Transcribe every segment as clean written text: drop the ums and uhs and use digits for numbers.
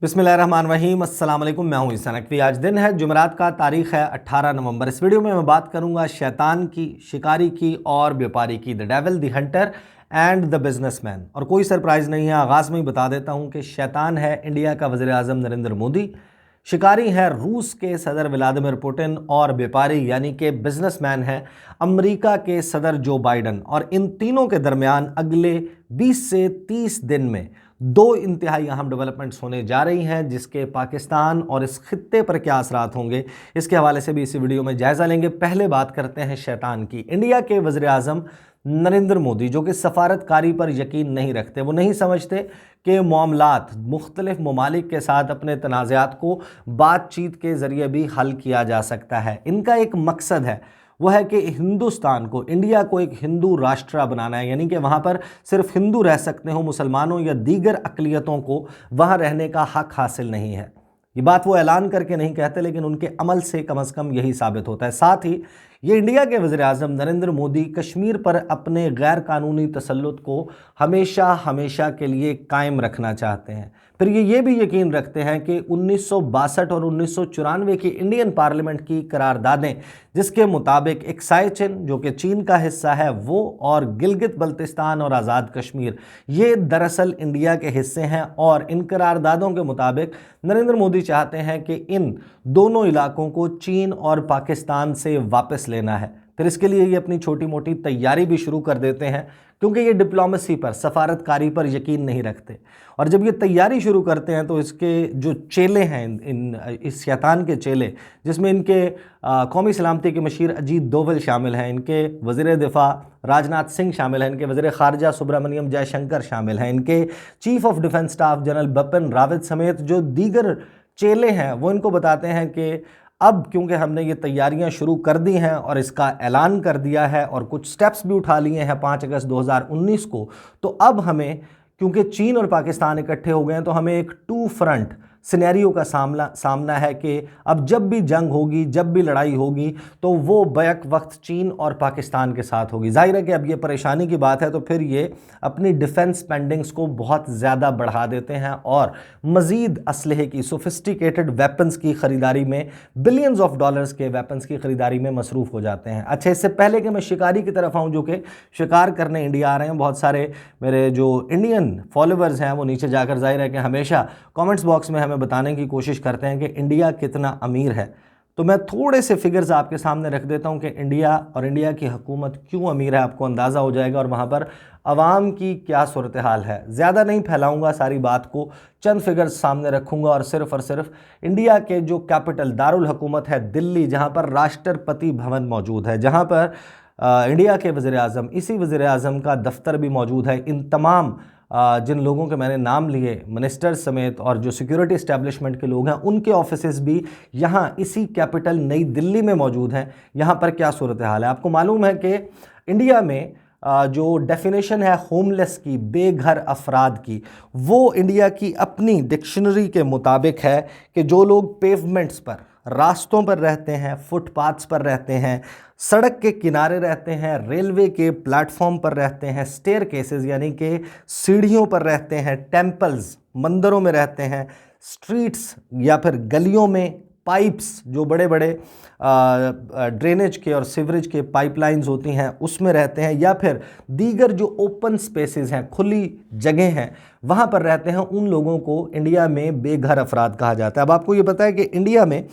बिस्मिल्लाहिर्रहमानिर्रहीम, अस्सलाम वालेकुम। मैं हूं ईसा नकवी। आज दिन है जुमेरात का, तारीख है 18 नवंबर। इस वीडियो में मैं बात करूंगा शैतान की, शिकारी की और व्यापारी की, the devil, the Hunter and the businessman. और कोई सरप्राइज़ नहीं है, आगाज़ में ही बता देता हूं कि शैतान है इंडिया का वज़ीर आज़म नरेंद्र मोदी, शिकारी है रूस के सदर व्लादिमीर पुतिन और व्यापारी यानी कि बिजनेसमैन है अमेरिका के सदर जो बाइडन। और इन तीनों के दरमियान अगले 20 से 30 दिन में दो इंतहाई अहम डेवलपमेंट्स होने जा रही हैं, जिसके पाकिस्तान और इस खित्ते पर क्या असरात होंगे, इसके हवाले से भी इसी वीडियो में जायज़ा लेंगे। पहले बात करते हैं शैतान की। इंडिया के वज़ीर आज़म नरेंद्र मोदी, जो कि सफारतकारी पर यकीन नहीं रखते, वो नहीं समझते कि मामलात मुख्तलिफ ममालिक के साथ अपने तनाज़ात को बातचीत के ज़रिए भी हल किया जा सकता है। इनका एक मकसद है, वह है कि हिंदुस्तान को, इंडिया को एक हिंदू राष्ट्र बनाना है, यानी कि वहाँ पर सिर्फ हिंदू रह सकते हो, मुसलमानों या दीगर अक़लियतों को वहाँ रहने का हक़ हासिल नहीं है। ये बात वो ऐलान करके नहीं कहते, लेकिन उनके अमल से कम कम यही साबित होता है। साथ ही ये इंडिया के वज़ीर आज़म नरेंद्र मोदी कश्मीर पर अपने गैर कानूनी तसल्लुत को हमेशा हमेशा के लिए कायम रखना चाहते हैं। फिर ये भी यकीन रखते हैं कि 1962 और 1994 की इंडियन पार्लियामेंट की करारदादें, जिसके मुताबिक एक साइचिन जो कि चीन का हिस्सा है वो, और गिलगित बल्तिस्तान और आज़ाद कश्मीर, ये दरअसल इंडिया के हिस्से हैं। और इन करारदादों के मुताबिक नरेंद्र मोदी चाहते हैं कि इन दोनों इलाकों को चीन और पाकिस्तान से वापस लेना है। फिर इसके लिए ये अपनी छोटी मोटी तैयारी भी शुरू कर देते हैं, क्योंकि ये डिप्लोमेसी पर, सफारतकारी पर यकीन नहीं रखते। और जब ये तैयारी शुरू करते हैं तो इसके जो चेले हैं, इस शैतान के चेले, जिसमें इनके कौमी सलामती के मशीर अजीत डोवल शामिल हैं, इनके वज़ीर दिफा राजनाथ सिंह शामिल हैं, इनके वज़ीर ख़ारजा सुब्रमण्यम जयशंकर शामिल हैं, इनके chief of defence staff general Bipin Rawat समेत जो दीगर चेले हैं, वो इनको बताते हैं कि अब क्योंकि हमने ये तैयारियां शुरू कर दी हैं और इसका ऐलान कर दिया है और कुछ स्टेप्स भी उठा लिए हैं 5 अगस्त 2019 को, तो अब हमें, क्योंकि चीन और पाकिस्तान इकट्ठे हो गए हैं, तो हमें एक टू फ्रंट सिनेरियो का सामना है कि अब जब भी जंग होगी, जब भी लड़ाई होगी, तो वो बैक वक्त चीन और पाकिस्तान के साथ होगी। जाहिर है कि अब ये परेशानी की बात है, तो फिर ये अपनी डिफेंस स्पेंडिंग्स को बहुत ज़्यादा बढ़ा देते हैं और मज़ीद असलहे की, सोफिस्टिकेटेड वेपन्स की ख़रीदारी में, बिलियंस ऑफ डॉलर्स के वेपन्स की ख़रीदारी में मसरूफ़ हो जाते हैं। अच्छा, इससे पहले कि मैं शिकारी की तरफ आऊँ, जो कि शिकार करने इंडिया आ रहे हैं, बहुत सारे मेरे जो इंडियन फॉलोवर्स हैं वो नीचे जाकर, जाहिर है कि हमेशा कमेंट्स बॉक्स में हमें बताने की कोशिश करते हैं कि इंडिया कितना अमीर है। तो मैं थोड़े से फिगर्स आपके सामने रख देता हूं कि इंडिया और इंडिया की हुकूमत क्यों अमीर है, आपको अंदाज़ा हो जाएगा, और वहां पर अवाम की क्या सूरत हाल है। ज़्यादा नहीं फैलाऊंगा सारी बात को, चंद फिगर्स सामने रखूंगा और सिर्फ इंडिया के जो कैपिटल दारुल हुकूमत है दिल्ली, जहां पर राष्ट्रपति भवन मौजूद है, जहां पर इंडिया के वज़ीर आज़म, इसी वज़ीर आज़म का दफ्तर भी मौजूद है, इन तमाम जिन लोगों के मैंने नाम लिए, मिनिस्टर्स समेत, और जो सिक्योरिटी इस्टेब्लिशमेंट के लोग हैं, उनके ऑफिसेस भी यहाँ इसी कैपिटल नई दिल्ली में मौजूद हैं। यहाँ पर क्या सूरत हाल है? आपको मालूम है कि इंडिया में जो डेफिनेशन है होमलेस की, बेघर अफराद की, वो इंडिया की अपनी डिक्शनरी के मुताबिक है कि जो लोग पेवमेंट्स पर, रास्तों पर रहते हैं, फुटपाथ्स पर रहते हैं, सड़क के किनारे रहते हैं, रेलवे के प्लेटफॉर्म पर रहते हैं, स्टेयर केसेस यानी कि सीढ़ियों पर रहते हैं, टेम्पल्स, मंदिरों में रहते हैं, स्ट्रीट्स या फिर गलियों में, पाइप्स, जो बड़े बड़े ड्रेनेज के और सीवरेज के पाइपलाइंस होती हैं उसमें रहते हैं, या फिर दीगर जो ओपन स्पेसेस हैं, खुली जगह हैं, वहाँ पर रहते हैं, उन लोगों को इंडिया में बेघर अफराद कहा जाता है। अब आपको ये पता है कि इंडिया में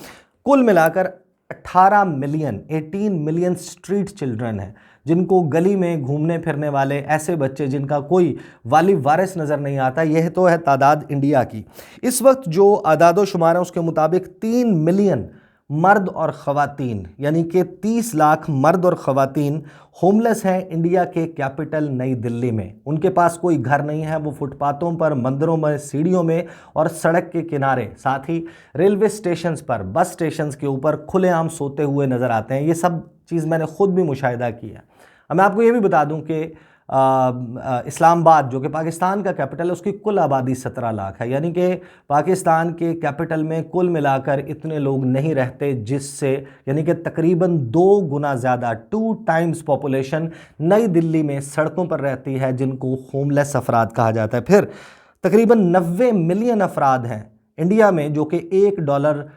कुल मिलाकर 18 मिलियन स्ट्रीट चिल्ड्रन हैं, जिनको गली में घूमने फिरने वाले ऐसे बच्चे जिनका कोई वाली वारिस नज़र नहीं आता। यह तो है तादाद इंडिया की। इस वक्त जो आदादो शुमार है उसके मुताबिक 3 मिलियन मर्द और ख़वातीन, यानी कि 30 लाख मर्द और ख़वातीन होमलेस हैं इंडिया के कैपिटल नई दिल्ली में। उनके पास कोई घर नहीं है, वो फुटपाथों पर, मंदिरों में, सीढ़ियों में और सड़क के किनारे, साथ ही रेलवे स्टेशंस पर, बस स्टेशंस के ऊपर खुलेआम सोते हुए नज़र आते हैं। ये सब चीज़ मैंने खुद भी मुशाहिदा की है। अब मैं आपको ये भी बता दूं कि इस्लामाबाद, जो कि पाकिस्तान का कैपिटल है, उसकी कुल आबादी 17 लाख है, यानी कि पाकिस्तान के कैपिटल में कुल मिलाकर इतने लोग नहीं रहते, जिससे यानी कि तकरीबन 2 गुना ज़्यादा, 2 टाइम्स पॉपुलेशन नई दिल्ली में सड़कों पर रहती है, जिनको होमलेस अफराद कहा जाता है। फिर तकरीबन 90 मिलियन अफराद हैं इंडिया में जो कि $1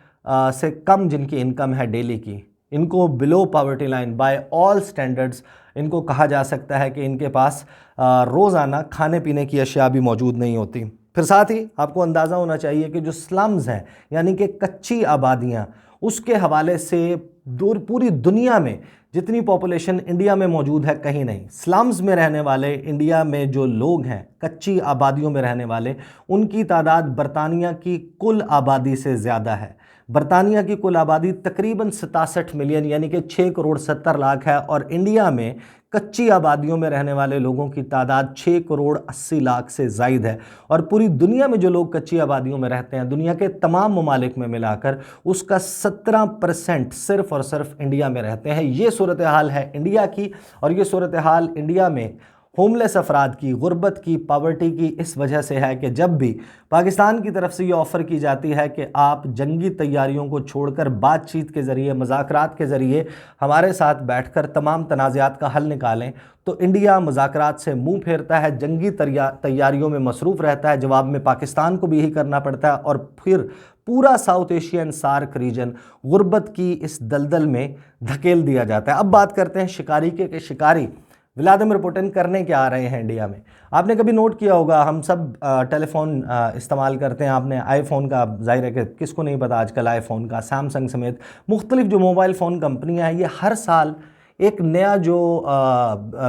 से कम जिनकी इनकम है डेली की, इनको below poverty line by all standards, इनको कहा जा सकता है कि इनके पास रोज़ाना खाने पीने की अशिया भी मौजूद नहीं होती। फिर साथ ही आपको अंदाज़ा होना चाहिए कि जो स्लम्स हैं यानी कि कच्ची आबादियाँ, उसके हवाले से पूरी दुनिया में जितनी पॉपुलेशन इंडिया में मौजूद है कहीं नहीं। स्लम्स में रहने वाले इंडिया में जो लोग हैं, कच्ची आबादियों में रहने वाले, उनकी तादाद बरतानिया की कुल आबादी से ज़्यादा है। बरतानिया की कुल आबादी तकरीबन 67 मिलियन यानी कि 6 करोड़ 70 लाख है, और इंडिया में कच्ची आबादियों में रहने वाले लोगों की तादाद 6 करोड़ 80 लाख से ज़ायद है। और पूरी दुनिया में जो लोग कच्ची आबादियों में रहते हैं, दुनिया के तमाम ममालिक में मिलाकर उसका 17% सिर्फ़ और सिर्फ इंडिया में रहते हैं। ये सूरत हाल है इंडिया की, और ये सूरत हाल इंडिया में होमलेस अफराद की, गुर्बत की, पावर्टी की इस वजह से है कि जब भी पाकिस्तान की तरफ से ये ऑफ़र की जाती है कि आप जंगी तैयारियों को छोड़कर बातचीत के ज़रिए, मुज़ाकरात के ज़रिए हमारे साथ बैठकर तमाम तनाज़ात का हल निकालें, तो इंडिया मुज़ाकरात से मुंह फेरता है, जंगी तैयारियों में मसरूफ़ रहता है। जवाब में पाकिस्तान को भी यही करना पड़ता है, और फिर पूरा साउथ एशियन सार्क रीजन गुर्बत की इस दलदल में धकेल दिया जाता है। अब बात करते हैं शिकारी के शिकारी व्लादिमीर पुतिन करने क्या आ रहे हैं इंडिया में। आपने कभी नोट किया होगा, हम सब टेलीफोन इस्तेमाल करते हैं। आपने आईफोन का, जाहिर है कि किसको नहीं पता आजकल आईफोन का, सैमसंग समेत मुख्तलिफ जो मोबाइल फ़ोन कंपनियां हैं, ये हर साल एक नया जो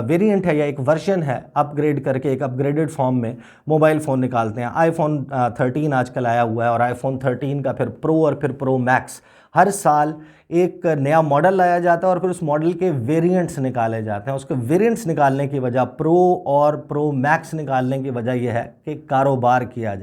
वेरिएंट है या एक वर्जन है, अपग्रेड करके एक अपग्रेडेड फॉर्म में मोबाइल फ़ोन निकालते हैं। आईफोन 13 आजकल आया हुआ है, और आईफोन 13 का फिर प्रो और फिर प्रो मैक्स, हर साल एक नया मॉडल लाया जाता है और फिर उस मॉडल के वेरिएंट्स निकाले जाते हैं। उसके वेरिएंट्स निकालने की वजह, प्रो और प्रो मैक्स निकालने की वजह यह है कि कारोबार किया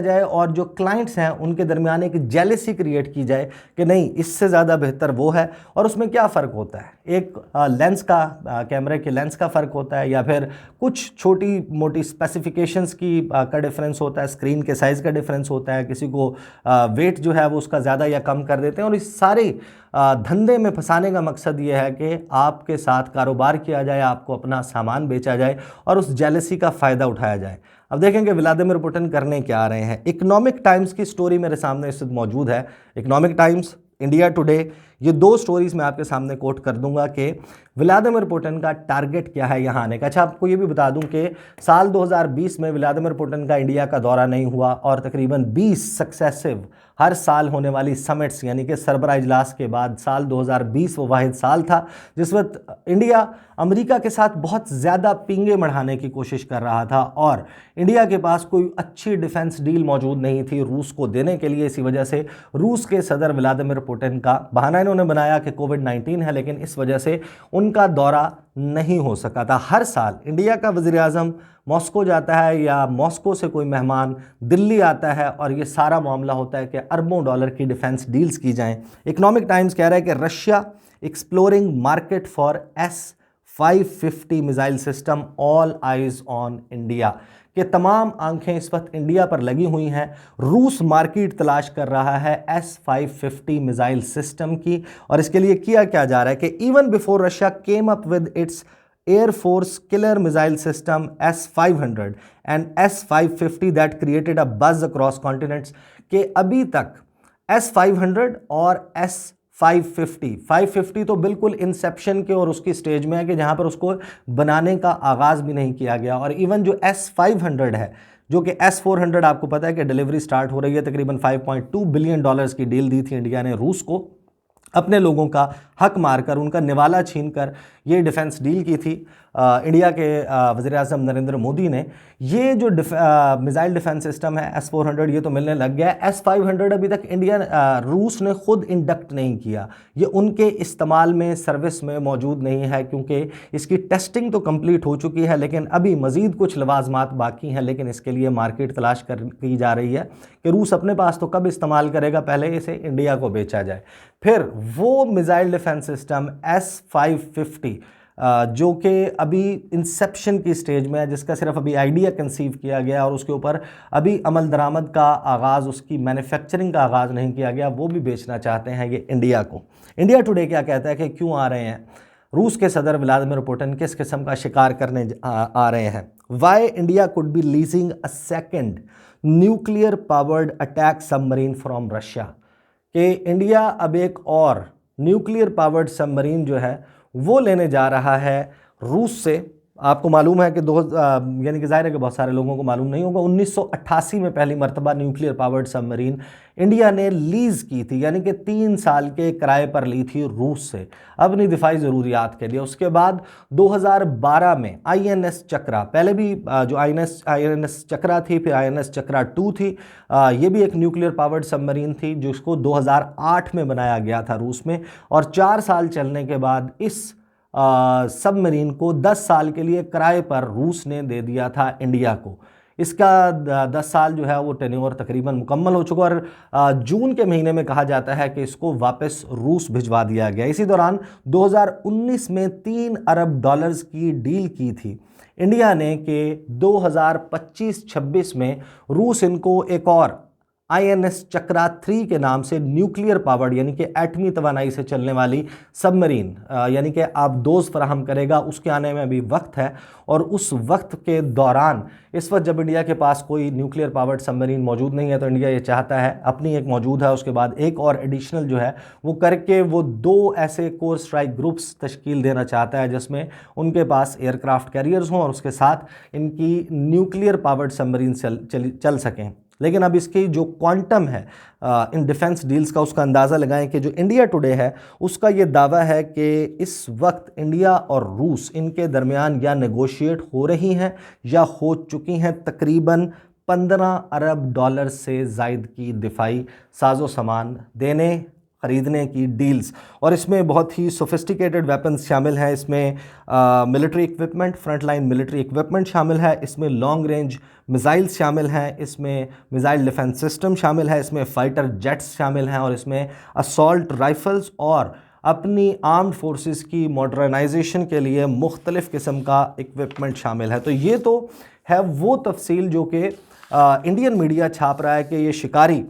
जाए और जो क्लाइंट्स हैं उनके दरमियान एक जेलसी क्रिएट की जाए कि नहीं, इससे ज़्यादा बेहतर वो है। और उसमें क्या फ़र्क होता है, एक लेंस का, कैमरे के लेंस का फ़र्क होता है, या फिर कुछ छोटी मोटी स्पेसिफिकेशंस की का डिफरेंस होता है, स्क्रीन के साइज़ का डिफरेंस होता है, किसी को वेट जो है वो उसका ज़्यादा या कम कर देते हैं। और इस सारे धंधे में फंसाने का मकसद ये है कि आपके साथ कारोबार किया जाए, आपको अपना सामान बेचा जाए और उस जेलसी का फ़ायदा उठाया जाए। अब देखेंगे व्लादिमीर पुतिन करने क्या आ रहे हैं। इकोनॉमिक टाइम्स की स्टोरी मेरे सामने इस वक्त मौजूद है, इकोनॉमिक टाइम्स, इंडिया टुडे, ये दो स्टोरीज मैं आपके सामने कोट कर दूंगा कि व्लादिमीर पुतिन का टारगेट क्या है यहाँ आने का। अच्छा, आपको ये भी बता दूं कि साल 2020 में व्लादिमीर पुतिन का इंडिया का दौरा नहीं हुआ, और तकरीबन 20 सक्सेसिव हर साल होने वाली समिट्स यानी कि सरबराह इजलास के बाद साल 2020 वो वाहिद साल था जिस वक्त इंडिया अमेरिका के साथ बहुत ज़्यादा पींगे बढ़ाने की कोशिश कर रहा था, और इंडिया के पास कोई अच्छी डिफेंस डील मौजूद नहीं थी रूस को देने के लिए। इसी वजह से रूस के सदर व्लादिमीर पुतिन का बहाना इन्होंने बनाया कि कोविड-19 है, लेकिन इस वजह से उनका दौरा नहीं हो सका था। हर साल इंडिया का वज़ीर-ए-आज़म मॉस्को जाता है या मॉस्को से कोई मेहमान दिल्ली आता है, और ये सारा मामला होता है कि अरबों डॉलर की डिफेंस डील्स की जाएं। इकोनॉमिक टाइम्स कह रहा है कि Russia exploring market for S-550 missile system, all eyes on India, कि तमाम आंखें इस वक्त इंडिया पर लगी हुई हैं। रूस मार्केट तलाश कर रहा है S-550 मिसाइल सिस्टम की, और इसके लिए किया क्या जा रहा है कि even before Russia came up with its air force killer missile system S-500 and S-550 that created a बज अक्रॉस कॉन्टिनेंट्स, के अभी तक S-500 और S-550 तो बिल्कुल इंसेप्शन के और उसकी स्टेज में है कि जहां पर उसको बनाने का आगाज़ भी नहीं किया गया। और इवन जो S-500 है, जो कि S-400 आपको पता है कि डिलीवरी स्टार्ट हो रही है, तकरीबन $5.2 बिलियन की डील दी थी इंडिया ने रूस को, अपने लोगों का हक मारकर, उनका निवाला छीनकर ये डिफेंस डील की थी इंडिया के वज़ीर-ए-आज़म नरेंद्र मोदी ने। ये जो मिसाइल डिफेंस सिस्टम है S-400, ये तो मिलने लग गया है। S-500 अभी तक रूस ने खुद इंडक्ट नहीं किया, ये उनके इस्तेमाल में, सर्विस में मौजूद नहीं है, क्योंकि इसकी टेस्टिंग तो कंप्लीट हो चुकी है, लेकिन अभी मज़ीद कुछ लवाजमात बाकी हैं। लेकिन इसके लिए मार्केट तलाश की जा रही है कि रूस अपने पास तो कब इस्तेमाल करेगा, पहले इसे इंडिया को बेचा जाए। फिर वो मिसाइल डिफेंस सिस्टम S-550 जो कि अभी इंसेप्शन की स्टेज में है, जिसका सिर्फ अभी आइडिया कंसीव किया गया और उसके ऊपर अभी अमल दरामद का आगाज़, उसकी मैन्युफैक्चरिंग का आगाज़ नहीं किया गया, वो भी बेचना चाहते हैं ये इंडिया को। इंडिया टुडे क्या कहता है कि क्यों आ रहे हैं रूस के सदर व्लादिमीर पुतिन, किस किस्म का शिकार करने आ रहे हैं। Why India could be leasing a second nuclear powered attack submarine from Russia, कि इंडिया अब एक और न्यूक्लियर पावर्ड सबमरीन जो है वो लेने जा रहा है रूस से। आपको मालूम है कि यानी कि ज़ाहिर है कि बहुत सारे लोगों को मालूम नहीं होगा, 1988 में पहली मर्तबा न्यूक्लियर पावर्ड सबमरीन इंडिया ने लीज़ की थी, यानी कि 3 साल के किराए पर ली थी रूस से अपनी दिफाई ज़रूरियात के लिए। उसके बाद 2012 में INS चक्रा, पहले भी जो INS चक्रा थी, फिर INS चक्रा 2 थी, ये भी एक न्यूक्लियर पावर्ड सबमरीन थी जिसको 2008 में बनाया गया था रूस में, और 4 साल चलने के बाद इस सबमरीन को 10 साल के लिए किराए पर रूस ने दे दिया था इंडिया को। इसका 10 साल जो है वो टेन्योर तकरीबन मुकम्मल हो चुका, और जून के महीने में कहा जाता है कि इसको वापस रूस भिजवा दिया गया। इसी दौरान 2019 में 3 अरब डॉलर्स की डील की थी इंडिया ने कि 2025-26 में रूस इनको एक और INS चक्रा 3 के नाम से न्यूक्लियर पावर्ड यानी कि एटमी तवानाई से चलने वाली सबमरीन यानी कि आबदोज़ फराहम करेगा। उसके आने में अभी वक्त है, और उस वक्त के दौरान इस वक्त जब इंडिया के पास कोई न्यूक्लियर पावर्ड सबमरीन मौजूद नहीं है, तो इंडिया ये चाहता है अपनी एक मौजूद है, उसके बाद एक और एडिशनल जो है वो करके वो 2 ऐसे कोर स्ट्राइक ग्रुप्स तश्कील देना चाहता है जिसमें उनके पास एयरक्राफ्ट कैरियर्स हों और उसके साथ इनकी न्यूक्लियर पावर्ड सबमरीन चल सकें। लेकिन अब इसकी जो क्वांटम है इन डिफेंस डील्स का, उसका अंदाज़ा लगाएं कि जो इंडिया टुडे है उसका ये दावा है कि इस वक्त इंडिया और रूस इनके दरमियान या नेगोशिएट हो रही हैं या हो चुकी हैं तकरीबन 15 अरब डॉलर से ज़ायद की दिफाई साजो सामान देने ख़रीदने की डील्स। और इसमें बहुत ही सोफिस्टिकेटेड वेपन्स शामिल हैं, इसमें military equipment, front line military equipment शामिल है, इसमें लॉन्ग रेंज मिसाइल्स शामिल हैं, इसमें मिसाइल डिफेंस सिस्टम शामिल है, इसमें फाइटर जेट्स शामिल हैं, और इसमें असॉल्ट राइफल्स और अपनी आर्म्ड फोर्सेस की मॉडर्नाइजेशन के लिए मुख्तलिफ़ किस्म का इक्विपमेंट शामिल है। तो ये तो है वो तफसील जो कि इंडियन मीडिया छाप रहा है कि ये शिकारी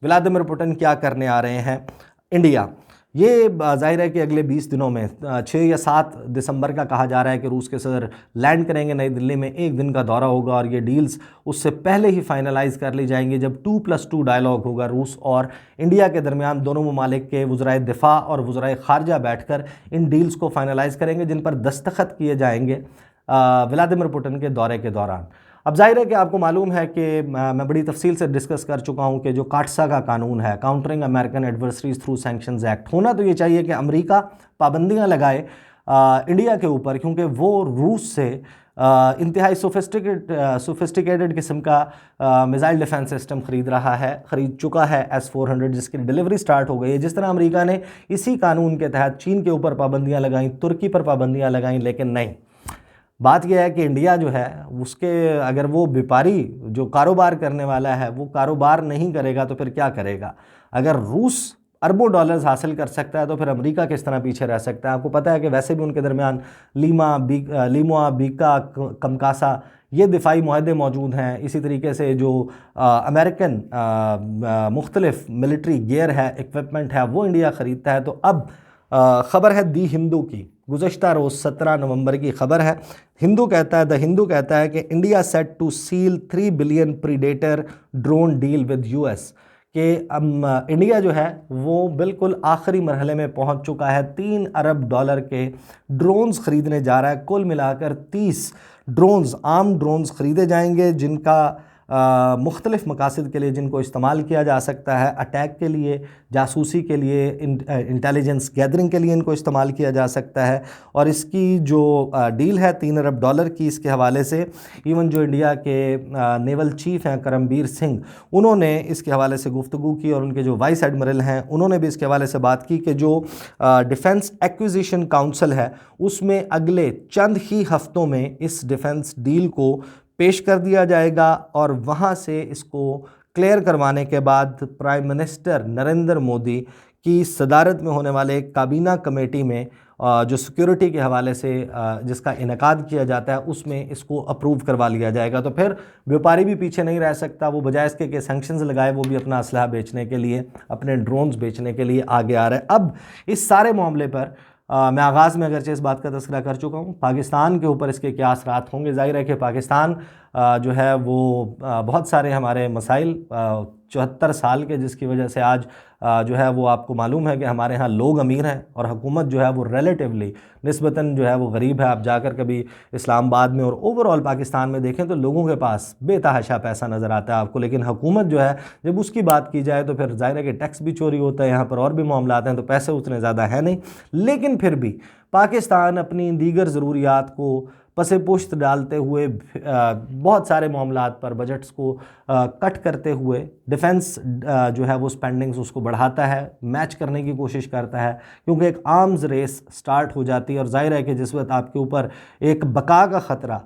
व्लादिमीर पुतिन क्या करने आ रहे हैं इंडिया। ये जाहिर है कि अगले 20 दिनों में 6 या 7 दिसंबर का कहा जा रहा है कि रूस के सदर लैंड करेंगे नई दिल्ली में, 1 दिन का दौरा होगा, और ये डील्स उससे पहले ही फाइनलाइज कर ली जाएंगी जब 2+2 डायलॉग होगा रूस और इंडिया के दरमियान। दोनों ममालिक के वज़राए दिफा और वज़राए ख़ारजा बैठकर इन डील्स को फाइनलाइज करेंगे जिन पर दस्तखत किए जाएंगे व्लादिमीर पुतिन के दौरे के दौरान। अब जाहिर है कि आपको मालूम है कि मैं बड़ी तफसील से डिस्कस कर चुका हूं कि जो काटसा का कानून है, countering American adversaries through sanctions act, होना तो ये चाहिए कि अमेरिका पाबंदियां लगाए इंडिया के ऊपर, क्योंकि वो रूस से इंतहाई सोफिस्टिकेटेड किस्म का मिसाइल डिफेंस सिस्टम ख़रीद चुका है S-400, जिसकी डिलीवरी स्टार्ट हो गई है। जिस तरह अमेरिका ने इसी कानून के तहत चीन के ऊपर पाबंदियाँ लगाईं, तुर्की पर पाबंदियाँ लगाईं, लेकिन नहीं, बात यह है कि इंडिया जो है उसके अगर वो व्यापारी जो कारोबार करने वाला है वो कारोबार नहीं करेगा तो फिर क्या करेगा। अगर रूस अरबों डॉलर्स हासिल कर सकता है तो फिर अमेरिका किस तरह पीछे रह सकता है। आपको पता है कि वैसे भी उनके दरमियान लीमा, बीका, कमकासा ये दिफाई मुआहदे मौजूद हैं। इसी तरीके से जो अमेरिकन मुख्तलिफ मिलिट्री गियर है, इक्विपमेंट है, वो इंडिया ख़रीदता है। तो अब ख़बर है दी हिंदू की, गुज़श्ता रोज़ 17 नवंबर की ख़बर है। द हिंदू कहता है कि India set to seal 3 billion predator drone deal with US, कि इंडिया जो है वो बिल्कुल आखिरी मरहले में पहुंच चुका है, 3 अरब डॉलर के ड्रोन्स ख़रीदने जा रहा है। कुल मिलाकर 30 ड्रोन्स, आर्म ड्रोन्स ख़रीदे जाएंगे जिनका मुख्तलिफ़ मकासद के लिए जिनको इस्तेमाल किया जा सकता है, अटैक के लिए, जासूसी के लिए, इंटेलिजेंस गैदरिंग के लिए इनको इस्तेमाल किया जा सकता है। और इसकी जो डील है 3 अरब डॉलर की, इसके हवाले से इवन जो इंडिया के नेवल चीफ़ हैं करमबीर सिंह, उन्होंने इसके हवाले से गुफ्तगू की, और उनके जो वाइस एडमिरल हैं उन्होंने भी इसके हवाले से बात की कि जो डिफेंस एक्विजिशन काउंसिल है उसमें अगले चंद ही हफ्तों में इस डिफेंस डील को पेश कर दिया जाएगा, और वहाँ से इसको क्लियर करवाने के बाद प्राइम मिनिस्टर नरेंद्र मोदी की सदारत में होने वाले काबीना कमेटी में जो सिक्योरिटी के हवाले से जिसका इनेकाद किया जाता है उसमें इसको अप्रूव करवा लिया जाएगा। तो फिर व्यापारी भी पीछे नहीं रह सकता, वो बजाय इसके कि सैंक्शंस लगाए वो भी अपना असलहा बेचने के लिए, अपने ड्रोन्स बेचने के लिए आगे आ रहा है। अब इस सारे मामले पर मैं आगाज़ में अगरचे इस बात का तज़किरा कर चुका हूँ, पाकिस्तान के ऊपर इसके क्या असरात होंगे। ज़ाहिर है कि पाकिस्तान जो है वो बहुत सारे हमारे मसाइल 74 साल के, जिसकी वजह से आज जो है वो आपको मालूम है कि हमारे यहाँ लोग अमीर हैं और हुकूमत जो है वो रिलेटिवली निस्बतन जो है वो गरीब है। आप जाकर कभी इस्लामाबाद में और ओवरऑल पाकिस्तान में देखें तो लोगों के पास बेतहाशा पैसा नज़र आता है आपको, लेकिन हुकूमत जो है जब उसकी बात की जाए तो फिर ज़ाहिर है कि टैक्स भी चोरी होता है यहाँ पर और भी मामला आते हैं, तो पैसे उतने ज़्यादा है नहीं। लेकिन फिर भी पाकिस्तान अपनी दीगर ज़रूरियात को पसे पुश्त डालते हुए बहुत सारे मामलात पर बजट्स को कट करते हुए डिफेंस जो है वो स्पेंडिंग्स उसको बढ़ाता है, मैच करने की कोशिश करता है, क्योंकि एक आर्म्स रेस स्टार्ट हो जाती है। और जाहिर है कि जिस वक्त आपके ऊपर एक बका का ख़तरा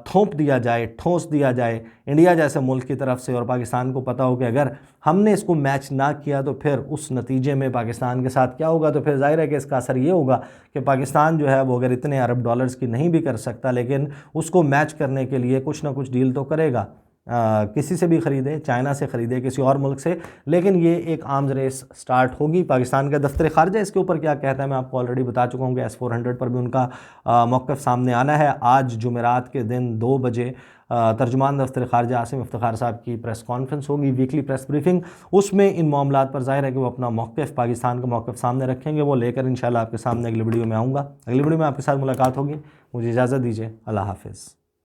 थोप दिया जाए, ठोंस दिया जाए इंडिया जैसे मुल्क की तरफ से, और पाकिस्तान को पता हो कि अगर हमने इसको मैच ना किया तो फिर उस नतीजे में पाकिस्तान के साथ क्या होगा, तो फिर जाहिर है कि इसका असर ये होगा कि पाकिस्तान जो है वो अगर इतने अरब डॉलर्स की नहीं भी कर सकता, लेकिन उसको मैच करने के लिए कुछ ना कुछ डील तो करेगा। किसी से भी ख़रीदे, चाइना से ख़रीदे, किसी और मुल्क से, लेकिन ये एक आर्म्स रेस स्टार्ट होगी। पाकिस्तान का दफ्तर ख़ारजा इसके ऊपर क्या कहता है मैं आपको ऑलरेडी बता चुका हूँ कि S-400 पर भी उनका मौक़िफ़ सामने आना है। आज जुमेरात के दिन 2 बजे तर्जुमान दफ्तर ख़ारजा आसिम इफ्तिखार साहब की प्रेस कॉन्फ्रेंस होगी, वीकली प्रेस ब्रीफिंग। उसमें इन मामलात पर ज़ाहिर है कि वो अपना मौक़िफ़, पाकिस्तान का मौक़िफ़ सामने रखेंगे। वो लेकर इंशाल्लाह आपके सामने अगली वीडियो में आऊँगा। अगली वीडियो में आपके साथ मुलाकात होगी। मुझे इजाज़त दीजिए। अल्लाह हाफ़िज़।